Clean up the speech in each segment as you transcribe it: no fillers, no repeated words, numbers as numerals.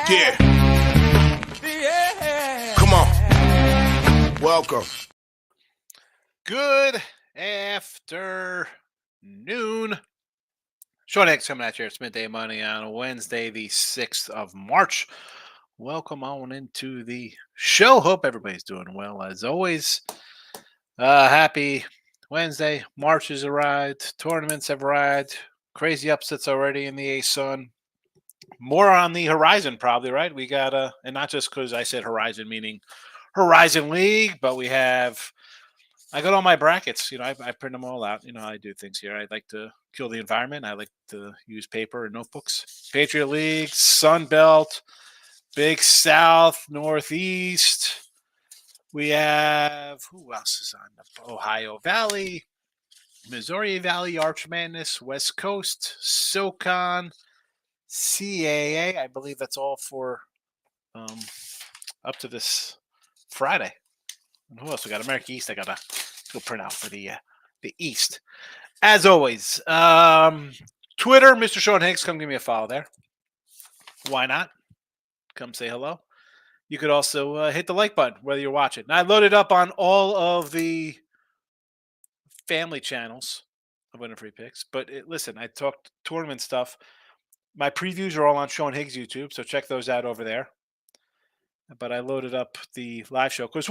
Yeah. Come on. Welcome. Good afternoon. Sean Hicks coming at you at Midday Money on Wednesday, the 6th of March. Welcome on into the show. Hope everybody's doing well as always. Happy Wednesday. March has arrived. Tournaments have arrived. Crazy upsets already in the ASUN. More on the horizon, probably, right? We got and not just because I said horizon, meaning Horizon League, but we have. I got all my brackets. I print them all out. I do things here. I like to kill the environment. I like to use paper and notebooks. Patriot League, Sun Belt, Big South, Northeast. We have who else is on the Ohio Valley, Missouri Valley, Arch Madness, West Coast, SoCon, CAA. I believe that's all for up to this Friday. And who else we got? America East. I gotta go print out for the East. As always, Twitter, Mr. Sean Hicks. Come give me a follow there. Why not? Come say hello. You could also hit the like button whether you're watching. Now, I loaded up on all of the family channels of Winning Free Picks. But listen, I talked tournament stuff. My previews are all on Sean Higgs YouTube, so check those out over there. But I loaded up the live show because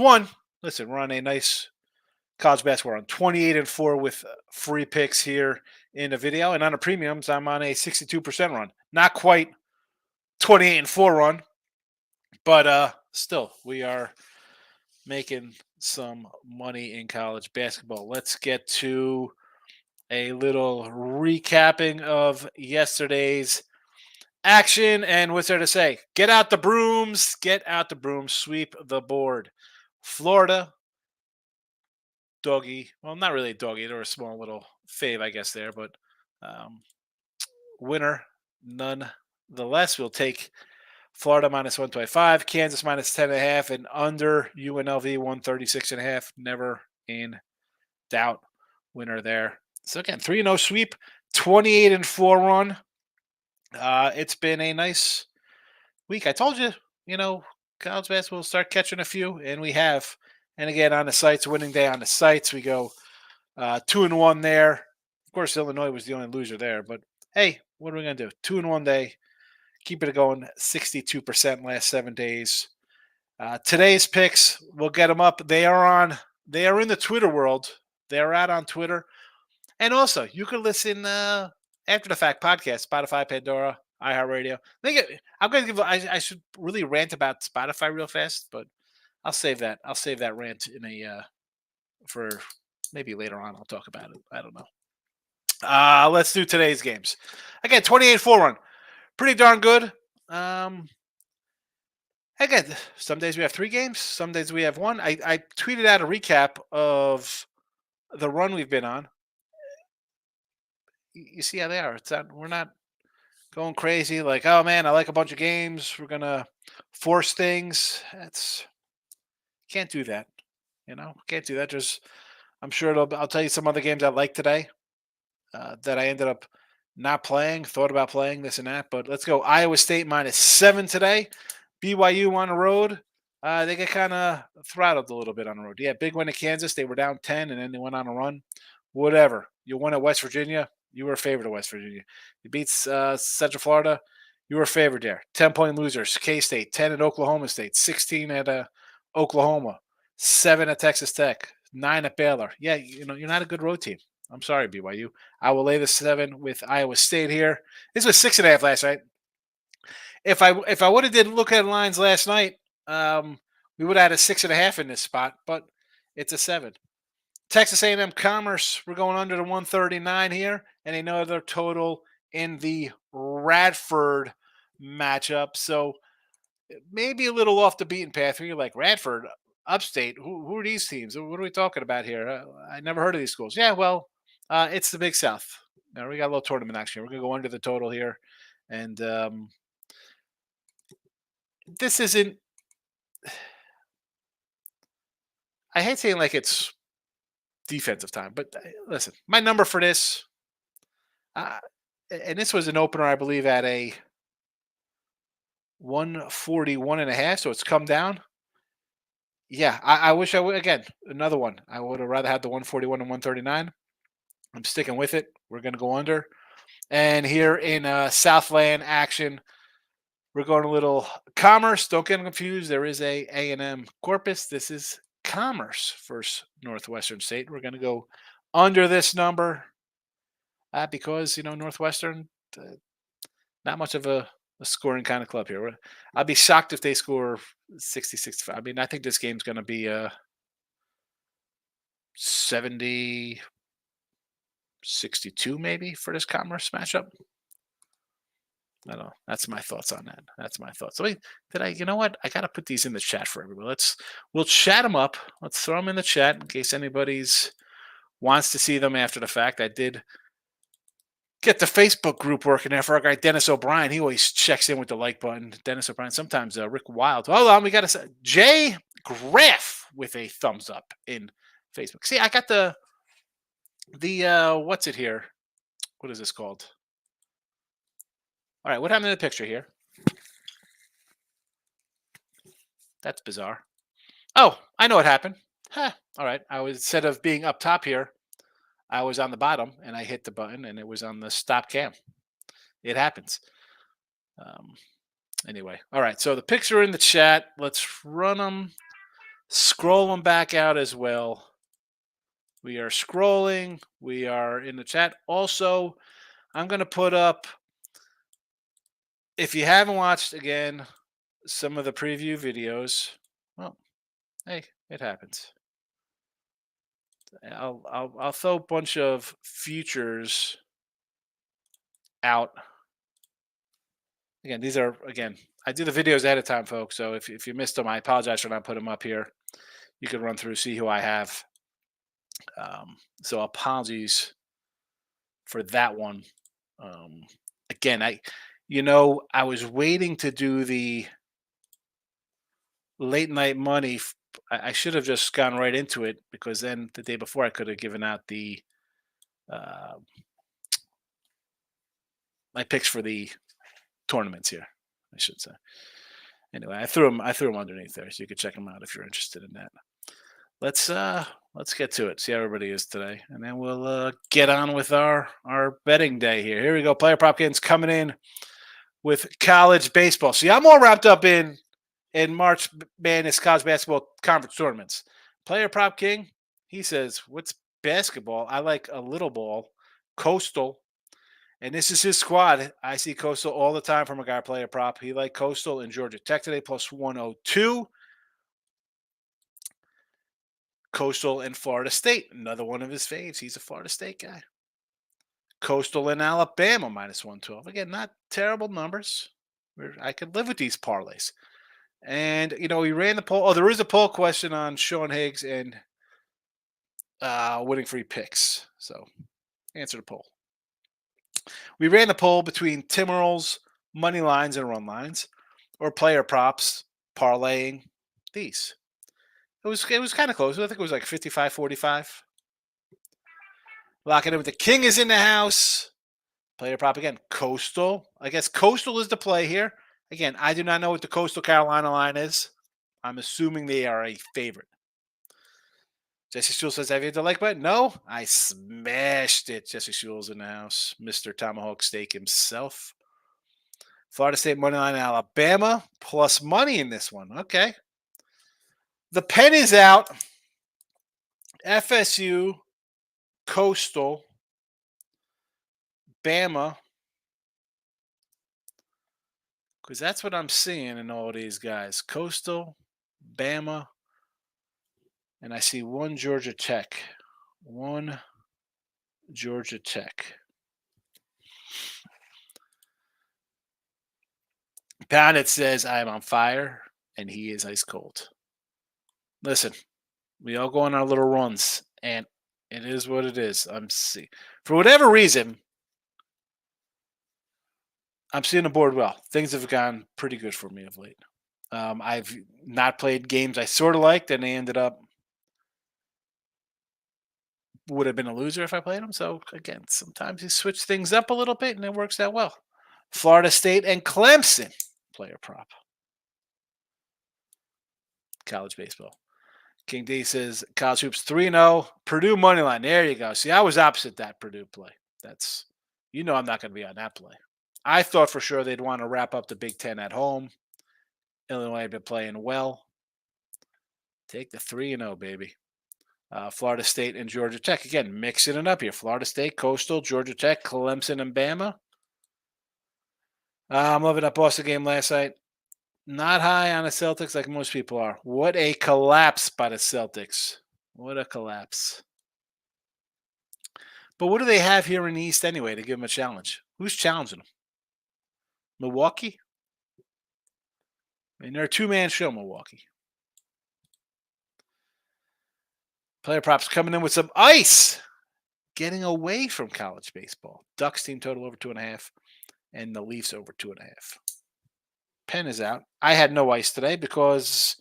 listen, we're on a nice college basketball run, 28-4 with free picks here in the video, and on the premiums, I'm on a 62% run. Not quite 28-4 run, but still, we are making some money in college basketball. Let's get to a little recapping of yesterday's action. And what's there to say? Get out the brooms, sweep the board. Florida, doggy. Well, not really doggy. There was a small little fave, I guess, there. But winner, nonetheless. We'll take Florida minus 125, Kansas minus 10.5, and under UNLV 136.5. Never in doubt. Winner there. So again, 3-0 sweep, 28-4 run. It's been a nice week. I told you, college basketball will start catching a few, and we have. And again, on the sites, winning day on the sites, we go 2-1 there. Of course, Illinois was the only loser there, but hey, what are we going to do? 2-1 day. Keep it going, 62% last 7 days. Today's picks, we'll get them up. They are in the Twitter world. They are out on Twitter. And also, you can listen after the fact podcast, Spotify, Pandora, iHeartRadio. I'm going to give. I should really rant about Spotify real fast, but I'll save that. I'll save that rant for maybe later on. I'll talk about it. I don't know. Let's do today's games. Again, 28-4 run, pretty darn good. Again, some days we have 3 games, some days we have 1. I tweeted out a recap of the run we've been on. You see how they are. We're not going crazy like, oh man, I like a bunch of games. We're gonna force things. Can't do that. Can't do that. I'm sure I'll tell you some other games I like today that I ended up not playing. Thought about playing this and that, but let's go. Iowa State minus 7 today. BYU on the road. They get kind of throttled a little bit on the road. Yeah, big win at Kansas. They were down 10 and then they went on a run. Whatever. You won at West Virginia. You were favored at West Virginia. You beat Central Florida. You were favored there. 10-point losers. K-State. 10 at Oklahoma State. 16 at Oklahoma. 7 at Texas Tech. 9 at Baylor. Yeah, you're not a good road team. I'm sorry, BYU. I will lay the 7 with Iowa State here. This was 6.5 last night. If I would have did look at lines last night, we would have had a 6.5 in this spot, but it's a 7. Texas A&M Commerce, we're going under the 139 here, and another total in the Radford matchup. So maybe a little off the beaten path. You're like, Radford, upstate, who are these teams? What are we talking about here? I never heard of these schools. Yeah, well, it's the Big South. Now, we got a little tournament action. We're going to go under the total here. And this isn't – I hate saying like it's defensive time, but listen, my number for this and this was an opener, I believe, at a 141.5, so it's come down. Yeah, I wish I would again, another one. I would have rather had the 141 and 139. I'm sticking with it. We're gonna go under. And here in Southland action, we're going a little Commerce. Don't get confused. There is A&M Corpus. This is Commerce versus Northwestern State. We're going to go under this number because Northwestern, not much of a scoring kind of club here. I'd be shocked if they score 60-65. I mean, I think this game's going to be 70-62 maybe for this Commerce matchup. I don't know. That's my thoughts on that. That's my thoughts. So wait, you know what? I got to put these in the chat for everybody. We'll chat them up. Let's throw them in the chat in case anybody's wants to see them after the fact. I did get the Facebook group working there for our guy, Dennis O'Brien. He always checks in with the like button. Dennis O'Brien, sometimes Rick Wild. Hold on. We got to Jay Graff with a thumbs up in Facebook. See, I got the what's it here? What is this called? All right, what happened in the picture here? That's bizarre. Oh, I know what happened. Huh. All right. Instead of being up top here, I was on the bottom and I hit the button and it was on the stop cam. It happens. Anyway. All right. So the pics are in the chat. Let's run them. Scroll them back out as well. We are scrolling. We are in the chat. Also, I'm going to put up, if you haven't watched, again, some of the preview videos. Well, hey, it happens. I'll throw a bunch of futures out. Again, these are, I do the videos ahead of time, folks. So if you missed them, I apologize for not putting them up here. You can run through, see who I have. So apologies for that one. Again, I was waiting to do the late night money. I should have just gone right into it because then the day before I could have given out the my picks for the tournaments here, I should say. Anyway, I threw them underneath there, so you can check them out if you're interested in that. Let's get to it. See how everybody is today, and then we'll get on with our betting day here. Here we go. Player Prop Kings coming in with college baseball. See, I'm all wrapped up in March Madness college basketball conference tournaments. Player Prop King, he says, what's basketball? I like a little ball. Coastal. And this is his squad. I see Coastal all the time from a guy, Player Prop. He liked Coastal and Georgia Tech today, plus 102. Coastal and Florida State, another one of his faves. He's a Florida State guy. Coastal and Alabama, minus 112. Again, not terrible numbers. I could live with these parlays. And, we ran the poll. Oh, there is a poll question on Sean Higgs and winning free picks. So answer the poll. We ran the poll between Tim Earls, money lines and run lines, or player props, parlaying these. It was kind of close. I think it was like 55-45. Locking in with the King is in the house. Player prop again. Coastal. I guess Coastal is the play here. Again, I do not know what the Coastal Carolina line is. I'm assuming they are a favorite. Jesse Schultz says, have you hit the like button? No, I smashed it. Jesse Schultz in the house. Mr. Tomahawk Steak himself. Florida State money line, Alabama, plus money in this one. Okay. The pen is out. FSU, Coastal, Bama. Because that's what I'm seeing in all these guys. Coastal, Bama, and I see one Georgia Tech. One Georgia Tech. Pounded says, I'm on fire, and he is ice cold. Listen, we all go on our little runs, and it is what it is. For whatever reason, I'm seeing the board well. Things have gone pretty good for me of late. I've not played games I sort of liked, and they ended up would have been a loser if I played him. So again, sometimes you switch things up a little bit and it works out well. Florida State and Clemson player prop. College baseball. King D says college hoops 3-0. Purdue money line. There you go. See, I was opposite that Purdue play. That's I'm not going to be on that play. I thought for sure they'd want to wrap up the Big Ten at home. Illinois had been playing well. Take the 3-0, baby. Florida State and Georgia Tech. Again, mixing it up here. Florida State, Coastal, Georgia Tech, Clemson, and Bama. I'm loving that Boston game last night. Not high on the Celtics like most people are. What a collapse by the Celtics. What a collapse. But what do they have here in the East anyway to give them a challenge? Who's challenging them? Milwaukee? I mean, they're a two-man show, Milwaukee. Player props coming in with some ice. Getting away from college baseball. Ducks team total over 2.5. And the Leafs over 2.5. Pen is out. I had no ice today because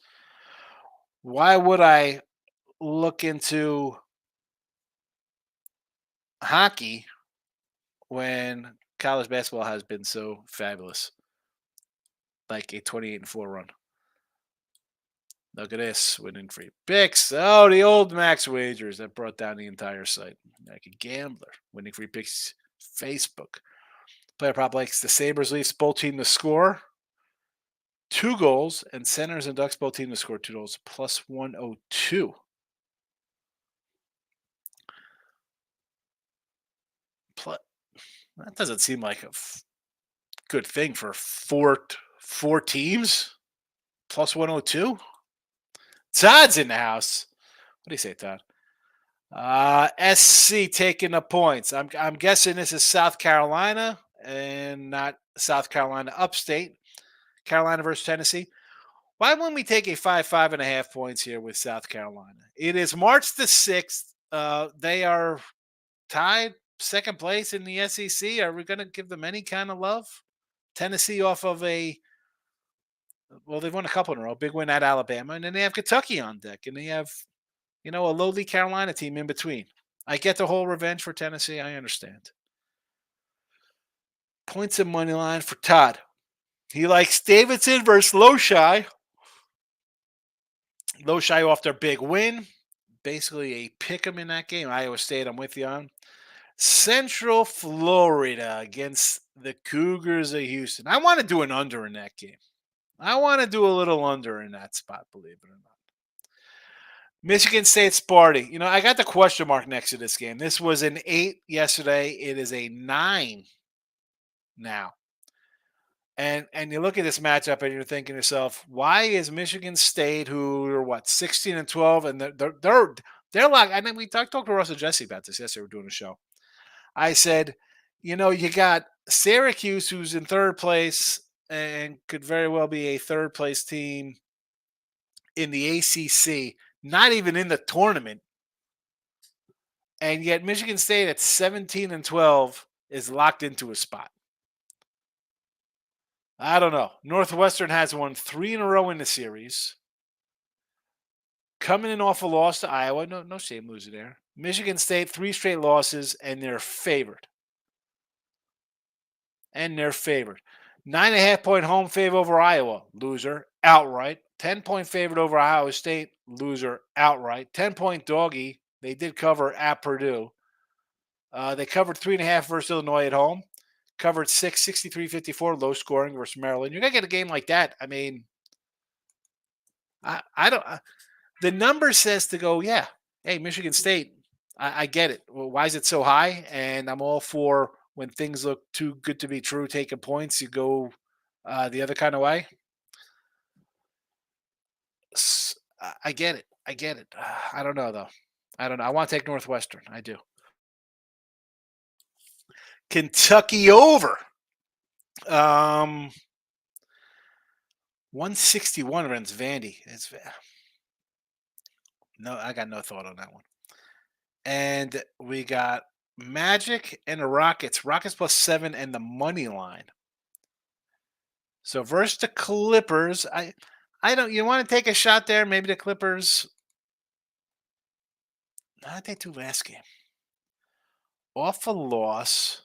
why would I look into hockey when college basketball has been so fabulous? Like a 28-4 run. Look at this, winning free picks. Oh, the old max wagers that brought down the entire site. Like a gambler. Winning free picks, Facebook. Player prop likes the Sabres Leafs both team to score 2 goals, and Senators and Ducks both team to score 2 goals, plus 102. That doesn't seem like a good thing for four teams. Plus 102. Todd's in the house. What do you say, Todd? SC taking the points. I'm guessing this is South Carolina and not South Carolina upstate. Carolina versus Tennessee. Why wouldn't we take a 5.5 points here with South Carolina? It is March the 6th. They are tied second place in the SEC. Are we going to give them any kind of love? Tennessee off of they've won a couple in a row. Big win at Alabama. And then they have Kentucky on deck. And they have, a lowly Carolina team in between. I get the whole revenge for Tennessee. I understand. Points and money line for Todd. He likes Davidson versus Loshai. Loshai off their big win. Basically a pick 'em in that game. Iowa State, I'm with you on. Central Florida against the Cougars of Houston. I want to do an under in that game. I want to do a little under in that spot, believe it or not. Michigan State Sparty. I got the question mark next to this game. This was an 8 yesterday. It is a 9 now. And you look at this matchup and you're thinking to yourself, why is Michigan State, who are 16-12, and they're like, I think we talked to Russell Jesse about this yesterday. We're doing a show. I said, you got Syracuse, who's in third place and could very well be a third place team in the ACC, not even in the tournament. And yet Michigan State at 17-12 is locked into a spot. I don't know. Northwestern has won 3 in a row in the series. Coming in off a loss to Iowa. No shame losing there. Michigan State, 3 straight losses, and they're favored. 9.5-point home favor over Iowa. Loser. Outright. 10-point favorite over Ohio State. Loser. Outright. 10-point doggy. They did cover at Purdue. They covered 3.5 versus Illinois at home. Covered 6, 63-54, low scoring versus Maryland. You're going to get a game like that. I mean, I don't the number says to go, yeah, hey, Michigan State, I get it. Well, why is it so high? And I'm all for when things look too good to be true, taking points, you go the other kind of way. I get it. I don't know, though. I don't know. I want to take Northwestern. I do. Kentucky over. 161 runs Vandy. I got no thought on that one. And we got Magic and the Rockets. Rockets plus 7 and the money line. So versus the Clippers, I don't. You want to take a shot there? Maybe the Clippers How did they do last game? Off a loss.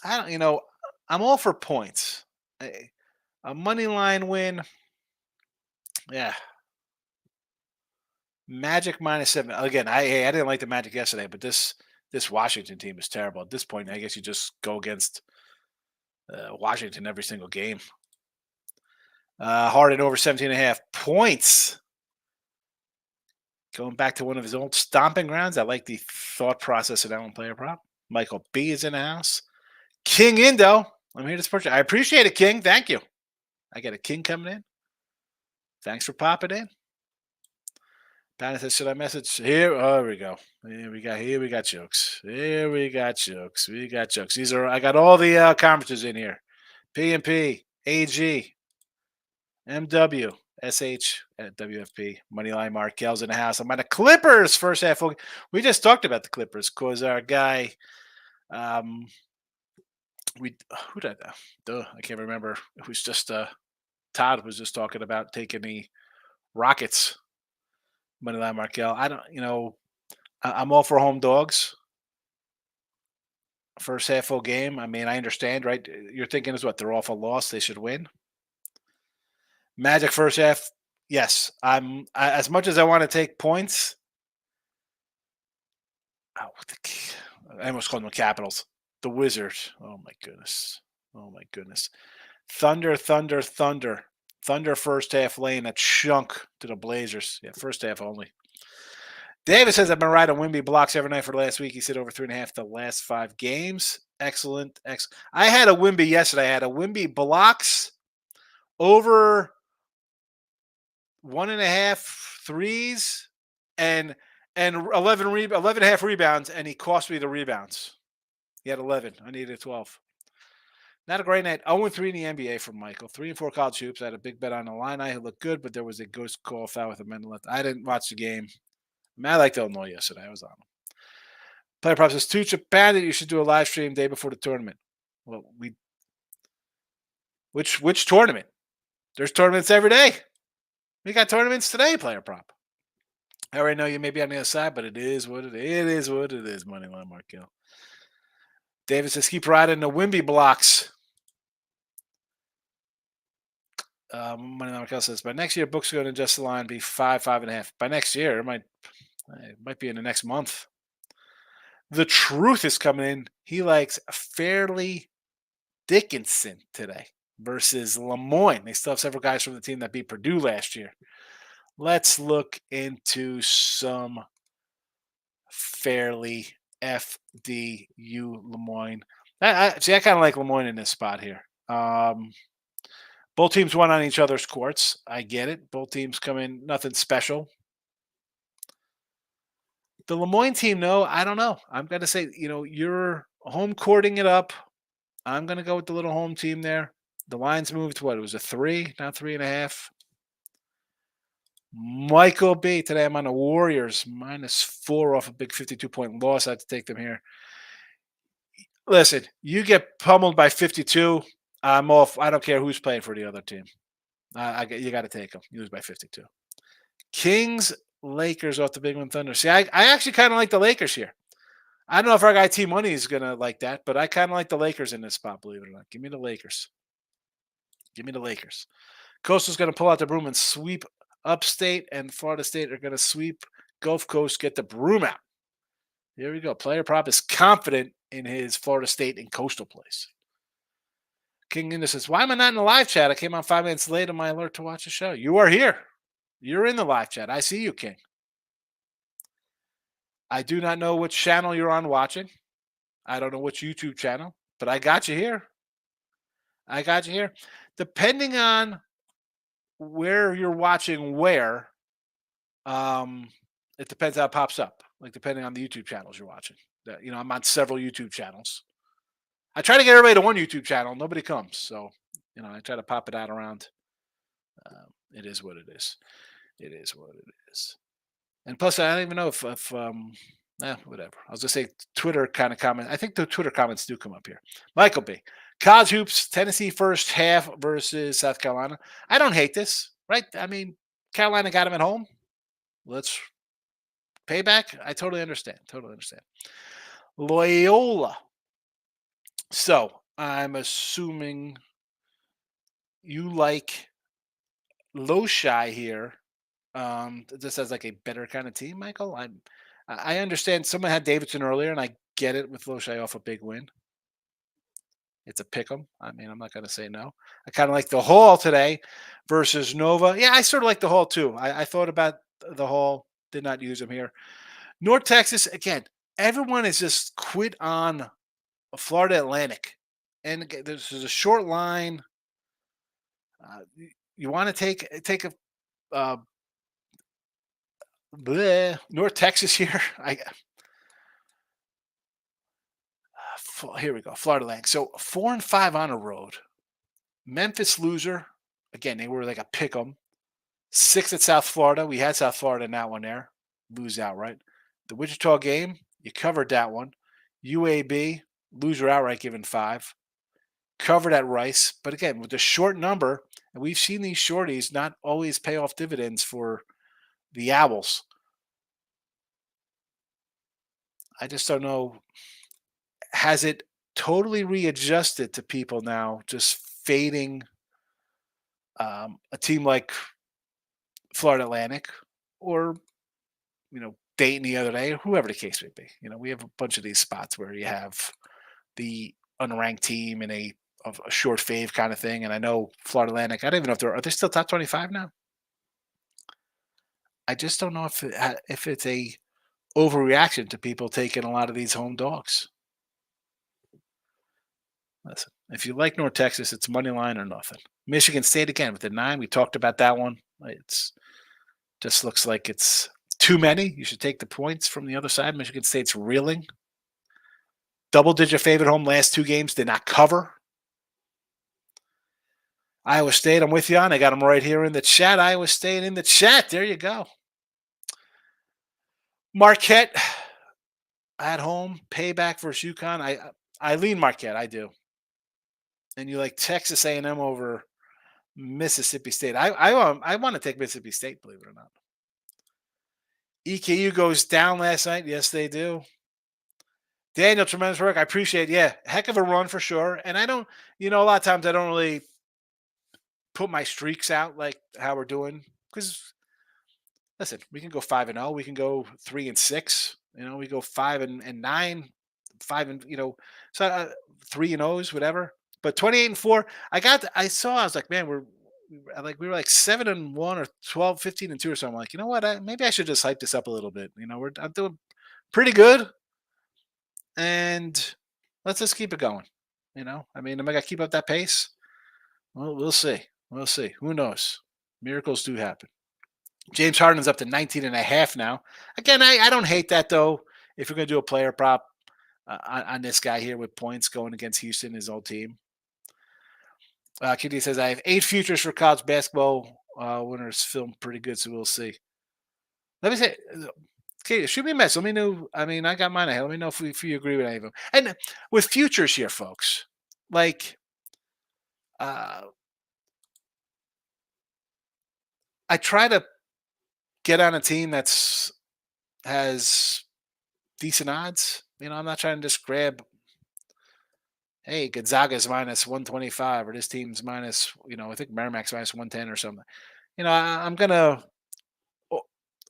I don't. I'm all for points. A money line win. Yeah. Magic -7. Again, I didn't like the Magic yesterday, but this Washington team is terrible. At this point, I guess you just go against Washington every single game. Harden over 17.5 points. Going back to one of his old stomping grounds. I like the thought process of that one player prop. Michael B is in the house. King Indo. I'm here to support you. I appreciate it, King. Thank you. I got a King coming in. Thanks for popping in. Banner says, should I message here? Oh, here we go. Here we got jokes. Here we got jokes. We got jokes. I got all the conferences in here. PNP, AG, MW, SH at WFP, Moneyline Markel's in the house. I'm on the Clippers first half. We just talked about the Clippers because our guy, I can't remember. It was just Todd was just talking about taking the Rockets. Moneyline Markel. I'm all for home dogs. First half full game. I mean, I understand, right? You're thinking is what they're off a loss. They should win. Magic first half. Yes, as much as I want to take points. Oh, I almost called them the Capitals. The Wizards. Oh my goodness. Oh my goodness. Thunder. Thunder first half laying a chunk to the Blazers. Yeah, first half only. David says, I've been riding Wimby blocks every night for the last week. He said over 3.5 the last 5 games. Excellent. I had a Wimby yesterday. I had a Wimby blocks over 1.5 threes and 11.5 rebounds, and he cost me the rebounds. He had 11. I needed 12. Not a great night. 0-3 in the NBA from Michael. 3-4 college hoops. I had a big bet on the line. I looked good, but there was a ghost call foul with a minute left. I didn't watch the game. I liked Illinois yesterday. I was on them. Player Prop says, to Japan that you should do a live stream day before the tournament. Well, which tournament? There's tournaments every day. We got tournaments today, Player Prop. I already know you may be on the other side, but it is what it is. Moneyline Markel. David says, keep riding the Wimby blocks. Moneyline Markel says, by next year, books are going to adjust the line, be 5.5. By next year, it might be in the next month. The truth is coming in. He likes Fairleigh Dickinson today versus Lemoyne. They still have several guys from the team that beat Purdue last year. Let's look into some Fairleigh FDU Lemoyne. I kind of like Lemoyne in this spot here. Both teams won on each other's courts. I get it. Both teams come in nothing special. The Lemoyne team, no, I don't know. I'm going to say, you're home courting it up. I'm going to go with the little home team there. The line's moved to what? It was a 3, now 3.5. Michael B. Today I'm on the Warriors, -4 off a big 52-point loss. I had to take them here. Listen, you get pummeled by 52. I'm off. I don't care who's playing for the other team. You got to take them. You lose by 52. Kings, Lakers off the Big One Thunder. See, I actually kind of like the Lakers here. I don't know if our guy T Money is going to like that, but I kind of like the Lakers in this spot, believe it or not. Give me the Lakers. Coastal's going to pull out the broom and sweep Upstate, and Florida State are going to sweep Gulf Coast, get the broom out. Here we go. Player Prop is confident in his Florida State and Coastal place. King Inda says, why am I not in the live chat? I came on 5 minutes late on my alert to watch the show. You are here. You're in the live chat. I see you, King. I do not know which channel you're on watching. I don't know which YouTube channel, but I got you here. Depending on where you're watching it depends how it pops up. Like depending on the YouTube channels you're watching. I'm on several YouTube channels. I try to get everybody to one YouTube channel. Nobody comes. So, I try to pop it out around. It is what it is. And plus, I don't even know if whatever. I was going to say Twitter kind of comment. I think the Twitter comments do come up here. Michael B. College hoops, Tennessee first half versus South Carolina. I don't hate this, right? I mean, Carolina got him at home. Let's pay back. I totally understand. Totally understand. Loyola. So I'm assuming you like Loshai here. Just as like a better kind of team, Michael. I understand someone had Davidson earlier, and I get it with Loshai off a big win. It's a pick 'em. I mean, I'm not going to say no. I kind of like the Hall today versus Nova. Yeah, I sort of like the Hall too. I thought about the Hall, did not use them here. North Texas, again, everyone is just quit on Florida Atlantic. And this is a short line. You want to take a uh, North Texas here. Here we go. Florida Atlantic. So 4-5 on the road. Memphis loser. Again, they were like a pick 'em. 6 at South Florida. We had South Florida in that one there. Lose outright. The Wichita game, you covered that one. UAB, loser outright given 5. Covered at Rice. But again, with the short number, and we've seen these shorties not always pay off dividends for the Owls. I just don't know. Has it totally readjusted to people now just fading a team like Florida Atlantic or Dayton the other day, or whoever the case may be. We have a bunch of these spots where you have the unranked team in a short fave kind of thing. And I know Florida Atlantic. I don't even know if are they still top 25 now. I just don't know if it's a overreaction to people taking a lot of these home dogs. Listen, if you like North Texas, it's money line or nothing. Michigan State again with the 9. We talked about that one. It's just looks like it's too many. You should take the points from the other side. Michigan State's reeling. Double-digit favorite home last 2 games. Did not cover. Iowa State, I'm with you on. I got them right here in the chat. Iowa State in the chat. There you go. Marquette at home. Payback versus UConn. I lean Marquette. I do. And you like Texas A&M over Mississippi State. I want to take Mississippi State, believe it or not. EKU goes down last night. Yes, they do. Daniel, tremendous work. I appreciate it. Yeah, heck of a run for sure. And I don't, a lot of times I don't really put my streaks out like how we're doing. Because, listen, we can go 5-0. We can go 3-6. We go 5-9, 5 so 3-0s, whatever. But 28-4, I saw, I was like, man, we were like 7-1 or 12, 15-2 or something. I'm like, you know what? Maybe I should just hype this up a little bit. I'm doing pretty good. And let's just keep it going. Am I going to keep up that pace? Well, we'll see. We'll see. Who knows? Miracles do happen. James Harden's up to 19.5 now. Again, I don't hate that, though. If you're going to do a player prop on this guy here with points going against Houston, his old team. Kitty says, I have 8 futures for college basketball winners. Film pretty good, so we'll see. Let me say, okay, shoot me a message. Let me know. I mean, I got mine ahead. Let me know if you agree with any of them. And with futures here, folks, like I try to get on a team has decent odds. I'm not trying to just grab, hey, Gonzaga's minus 125 or this team's minus, I think Merrimack's minus 110 or something. I'm going to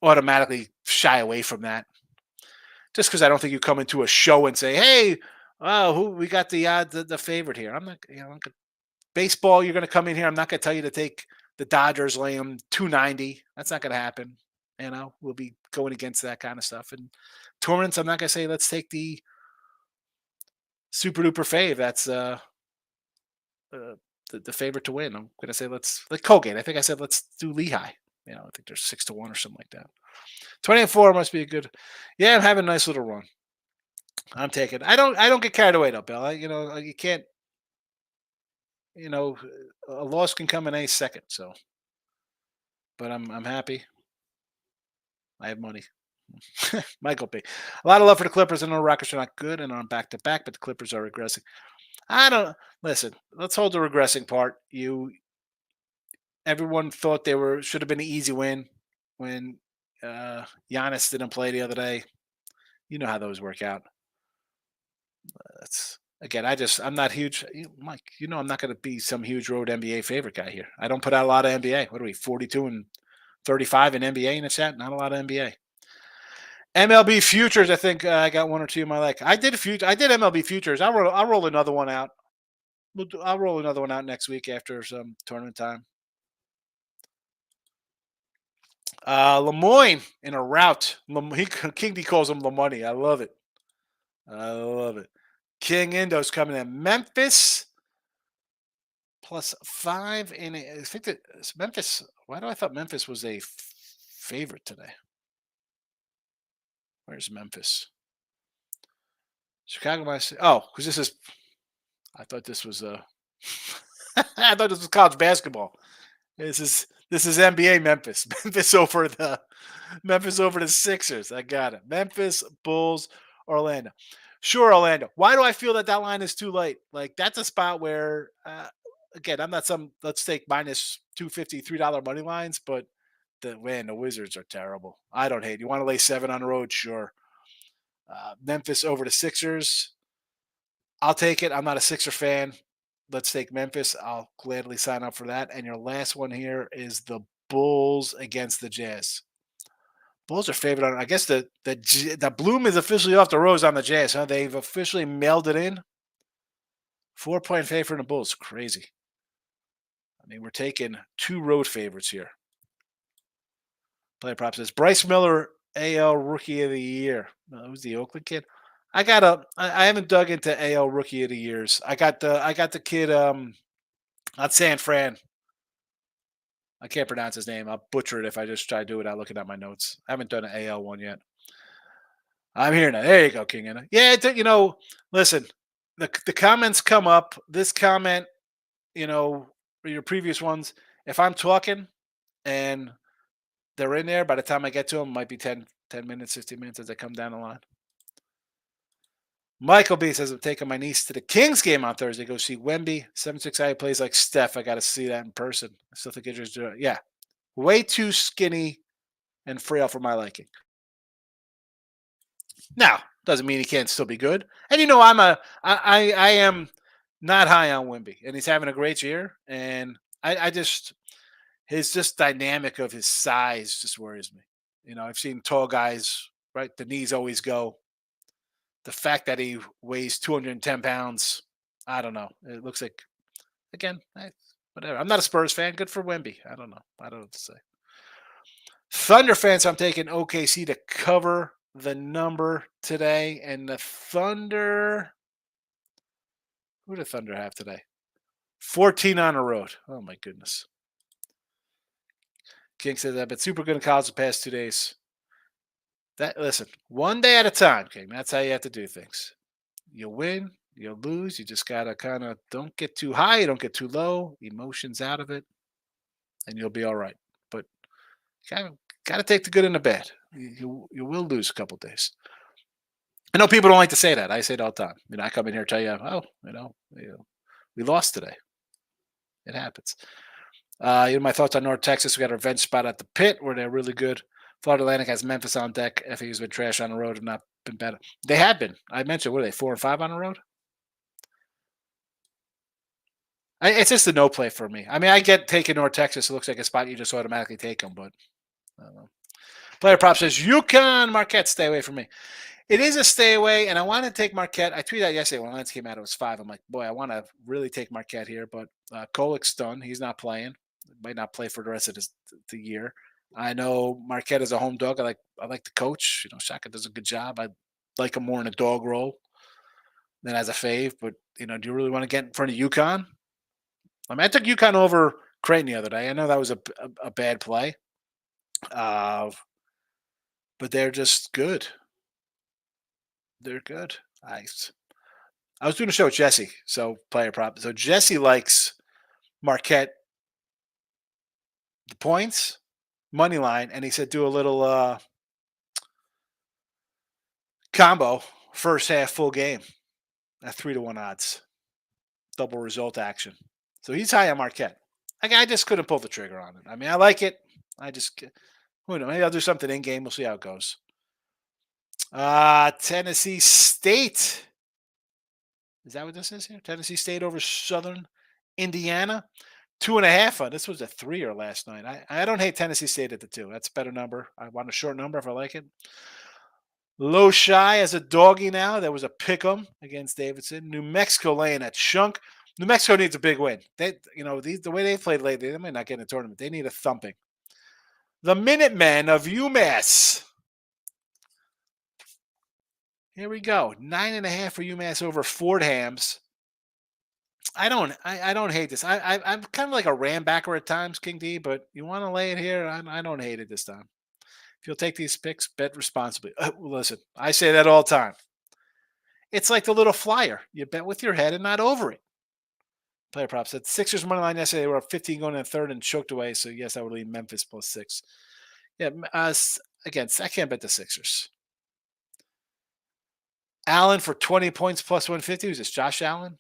automatically shy away from that. Just because I don't think you come into a show and say, hey, who we got the favorite here. I'm not, baseball, you're going to come in here. I'm not going to tell you to take the Dodgers, lay them 290. That's not going to happen. We'll be going against that kind of stuff. And tournaments, I'm not going to say, let's take the super duper fave. That's the favorite to win. I'm going to say, let's like Colgate. I think I said, let's do Lehigh. I think there's 6-1 or something like that. 24 must be a good. Yeah, I'm having a nice little run. I'm taking. I don't get carried away though, Bill. You can't. A loss can come in any second. So, but I'm happy. I have money. Michael B. A lot of love for the Clippers. I know the Rockets are not good and on back to back, but the Clippers are regressing. I don't listen. Let's hold the regressing part. Everyone thought should have been an easy win when Giannis didn't play the other day. You know how those work out. That's again. I'm not huge. Mike, I'm not going to be some huge road NBA favorite guy here. I don't put out a lot of NBA. What are we? 42 and 35 in NBA in the chat. Not a lot of NBA. MLB futures. I think I got one or two in my leg. I did MLB futures. I'll roll another one out. I'll roll another one out next week after some tournament time. Lemoyne in a rout. King D calls him the money. I love it. King Indo's coming in. Memphis +5 in. I think that Memphis. Why do I thought Memphis was a favorite today? Where's Memphis? Chicago minus. Oh, because this is. I thought this was I thought this was college basketball. This is NBA Memphis. Memphis over the Sixers. I got it. Memphis, Bulls, Orlando. Sure, Orlando. Why do I feel that line is too late? Like that's a spot where, again, I'm not some. Let's take minus $250, $3 money lines, but the Wizards are terrible. I don't hate. You want to lay 7 on the road? Sure. Memphis over the Sixers. I'll take it. I'm not a Sixer fan. Let's take Memphis. I'll gladly sign up for that. And your last one here is the Bulls against the Jazz. Bulls are favored on. I guess the bloom is officially off the rose on the Jazz. Huh? They've officially mailed it in. 4-point favorite in the Bulls. Crazy. I mean, we're taking 2 road favorites here. Player prop says Bryce Miller, AL Rookie of the Year. Who's the Oakland kid? I haven't dug into AL Rookie of the Years. I got the kid at San Fran. I can't pronounce his name. I'll butcher it if I just try to do it without looking at my notes. I haven't done an AL one yet. I'm here now. There you go, King Anna. Yeah, listen, the comments come up. This comment, your previous ones. If I'm talking and they're in there, by the time I get to them, it might be 10 minutes, 15 minutes as I come down the line. Michael B says, I'm taking my niece to the Kings game on Thursday. Go see Wemby. 7'6" plays like Steph. I got to see that in person. I still think Idris do it. Yeah. Way too skinny and frail for my liking. Now, doesn't mean he can't still be good. And I am not high on Wemby. And he's having a great year. And his just dynamic of his size just worries me. I've seen tall guys, right? The knees always go. The fact that he weighs 210 pounds, I don't know. It looks like, again, whatever. I'm not a Spurs fan. Good for Wemby. I don't know. I don't know what to say. Thunder fans, I'm taking OKC to cover the number today. And the Thunder, who did the Thunder have today? 14 on the road. Oh, my goodness. King says, I've been super good in college the past 2 days. Listen, one day at a time, King. That's how you have to do things. You win, you lose. You just gotta kind of don't get too high, don't get too low. Emotions out of it, and you'll be all right. But gotta take the good and the bad. You will lose a couple days. I know people don't like to say that. I say it all the time. I come in here and tell you, we lost today. It happens. My thoughts on North Texas. We got a revenge spot at the Pit where they're really good. Florida Atlantic has Memphis on deck. FAU's been trash on the road and not been better. They have been. I mentioned, what are they, 4 and 5 on the road? It's just a no play for me. I mean, I get taking North Texas. It looks like a spot you just automatically take them, but I don't know. Player prop says, UConn, Marquette, stay away from me. It is a stay away, and I want to take Marquette. I tweeted out yesterday when Lance came out, it was 5. I'm like, boy, I want to really take Marquette here, but Kolik's done. He's not playing. Might not play for the rest of the year. I know Marquette is a home dog. I like the coach. Shaka does a good job. I like him more in a dog role than as a fave. But do you really want to get in front of UConn? I mean, I took UConn over Creighton the other day. I know that was a bad play, but they're just good. They're good. I was doing a show with Jesse, so player prop. So Jesse likes Marquette, the points, money line, and he said do a little combo, first half, full game at 3-1 odds, double result action. So he's high on Marquette. I just couldn't pull the trigger on it. I mean, I like it. Who knows? Maybe I'll do something in game. We'll see how it goes. Tennessee State. Is that what this is here? Tennessee State over Southern Indiana. 2.5. This was a 3-er last night. I don't hate Tennessee State at the 2. That's a better number. I want a short number if I like it. Low Shy as a doggy now. There was a pick 'em against Davidson. New Mexico laying at Shunk. New Mexico needs a big win. The way they played lately, they might not get in a tournament. They need a thumping. The Minutemen of UMass. Here we go. 9.5 for UMass over Fordham's. I don't hate this. I'm kind of like a ram backer at times, King D, but you want to lay it here? I don't hate it this time. If you'll take these picks, bet responsibly. Listen, I say that all the time. It's like the little flyer. You bet with your head and not over it. Player props. At Sixers money line yesterday, they were up 15 going in the third and choked away. So yes, I would leave Memphis +6. Yeah, again, I can't bet the Sixers. Allen for 20 points +150. Who's this? Josh Allen?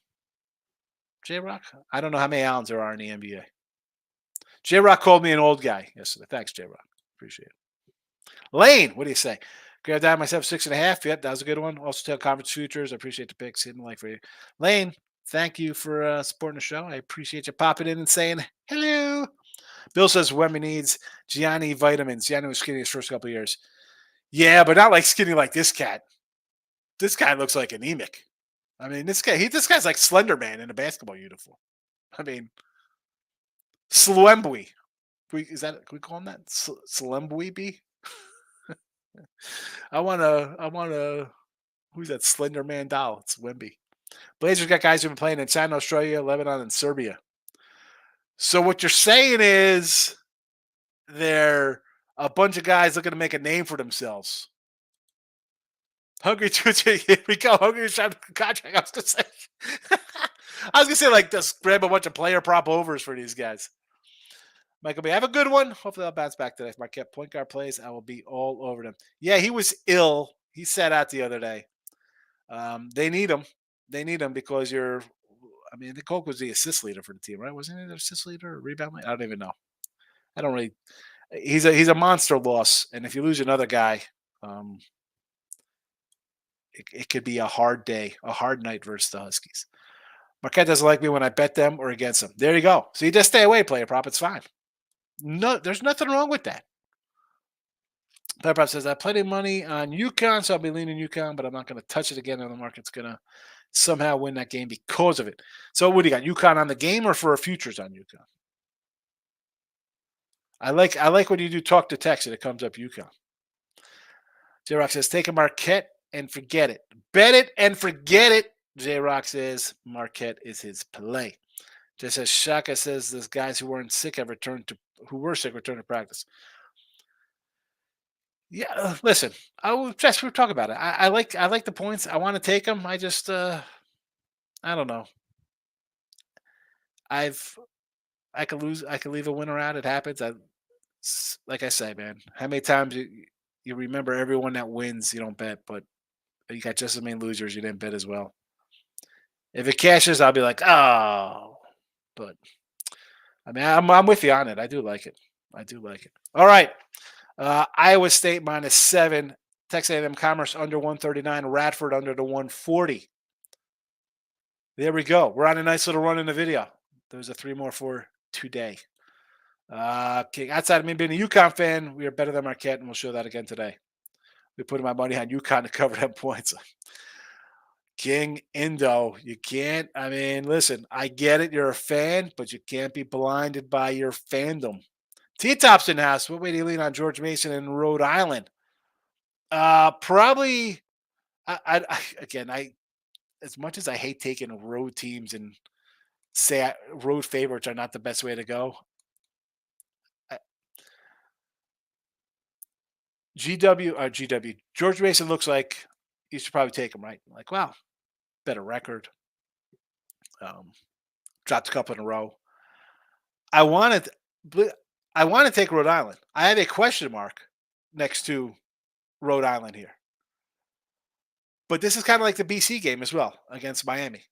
J Rock? I don't know how many Allens there are in the NBA. J Rock called me an old guy yesterday. Thanks, J Rock. Appreciate it. Lane, what do you say? Grab down myself 6.5. Yep, that was a good one. Also, tell conference futures. I appreciate the picks. Hidden like for you. Lane, thank you for supporting the show. I appreciate you popping in and saying hello. Bill says Wemby needs Gianni vitamins. Gianni was skinny his first couple of years. Yeah, but not like skinny like this cat. This guy looks like anemic. I mean, this guy's like Slender Man in a basketball uniform. I mean, Slembui. Can we call him that? Slembui? I want to. Who's that Slender Man doll? It's Wemby. Blazers got guys who've been playing in China, Australia, Lebanon, and Serbia. So what you're saying is they're a bunch of guys looking to make a name for themselves. Hungry Tuesday, here we go. Hungry contract. I was gonna say like just grab a bunch of player prop overs for these guys. Michael B, have a good one. Hopefully I'll bounce back today. If Marquette point guard plays, I will be all over them. Yeah, he was ill. He sat out the other day. They need him. They need him because the Coke was the assist leader for the team, right? Wasn't he the assist leader or rebound leader? I don't even know. I don't really. He's a monster loss, and if you lose another guy, it could be a hard day, a hard night versus the Huskies. Marquette doesn't like me when I bet them or against them. There you go. So you just stay away, player prop. It's fine. No, there's nothing wrong with that. Player prop says I have plenty of money on UConn, so I'll be leaning UConn, but I'm not going to touch it again. And the market's going to somehow win that game because of it. So what do you got? UConn on the game or for a futures on UConn? I like when you do talk to text and it comes up UConn. J-Rock says take a Marquette and forget it. Bet it and forget it. J-Rock says Marquette is his play. Just as Shaka says, those guys who weren't sick have returned to practice. Yeah, listen, we'll talk about it. I like the points. I want to take them. I just I don't know. I could lose. I could leave a winner out. It happens. Like I say, man. How many times you remember everyone that wins, you don't bet, but you got just as many losers you didn't bet as well. If it cashes, I'll be like, oh, but I mean, I'm with you on it. I do like it. All right. Iowa State -7. Texas A&M Commerce under 139. Radford under the 140. There we go. We're on a nice little run in the video. Those are 3 more for today. Outside of me being a UConn fan, we are better than Marquette, and we'll show that again today. We put my money on UConn to cover them points. King Indo, you can't. I mean, listen, I get it. You're a fan, but you can't be blinded by your fandom. T-Tops in house. What way do you lean on George Mason in Rhode Island? Probably. Again, as much as I hate taking road teams and say road favorites are not the best way to go. GW. George Mason looks like you should probably take him, right? Like, wow, better record. Dropped a couple in a row. I want to take Rhode Island. I have a question mark next to Rhode Island here. But this is kind of like the BC game as well against Miami,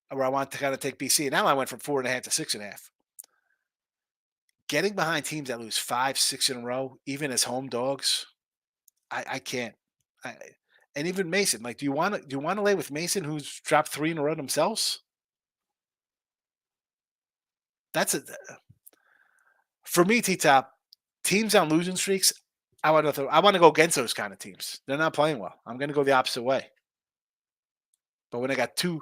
where I want to kind of take BC. Now I went from 4.5 to 6.5. getting behind teams that lose 5, 6 in a row, even as home dogs, I can't. I, and even Mason, like, do you want to lay with Mason, who's dropped 3 in a row themselves? That's a For me, T Top. Teams on losing streaks, I want to go against those kind of teams. They're not playing well. I'm going to go the opposite way. But when I got two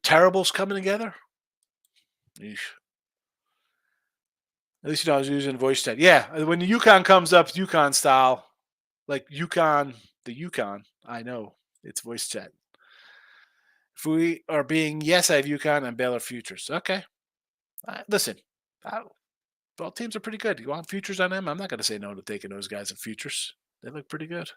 terribles coming together, yeesh. At least I was using voice chat. Yeah, when the Yukon comes up, Yukon style, like Yukon, the Yukon. I know it's voice chat. If we are being yes, I have Yukon and Baylor futures. Okay, listen, I, both teams are pretty good. You want futures on them? I'm not going to say no to taking those guys in futures. They look pretty good.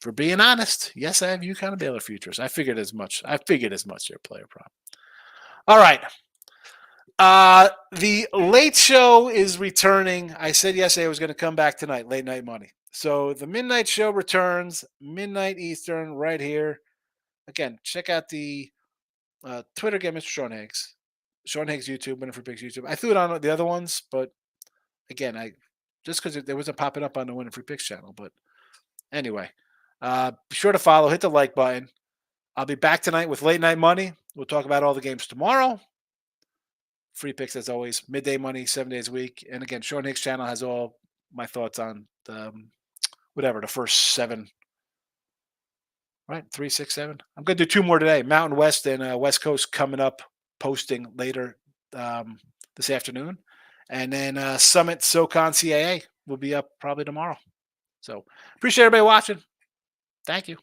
For being honest, yes, I have Yukon and Baylor futures. I figured as much. Their player prop. All right. The late show is returning. I said yesterday I was going to come back tonight, late night money. So the midnight show returns, midnight Eastern, right here. Again, check out the Twitter again, Mr. Sean Higgs. Sean Higgs YouTube, Winning for Picks YouTube. I threw it on the other ones, but again, I just because there wasn't popping up on the Winning for Picks channel. But anyway, be sure to follow, hit the like button. I'll be back tonight with late night money. We'll talk about all the games tomorrow. Free picks as always, midday money, 7 days a week. And again, Sean Hicks channel has all my thoughts on the first 7, right? 3, 6, 7. I'm going to do 2 more today. Mountain West and West Coast coming up, posting later this afternoon. And then Summit SoCon CAA will be up probably tomorrow. So appreciate everybody watching. Thank you.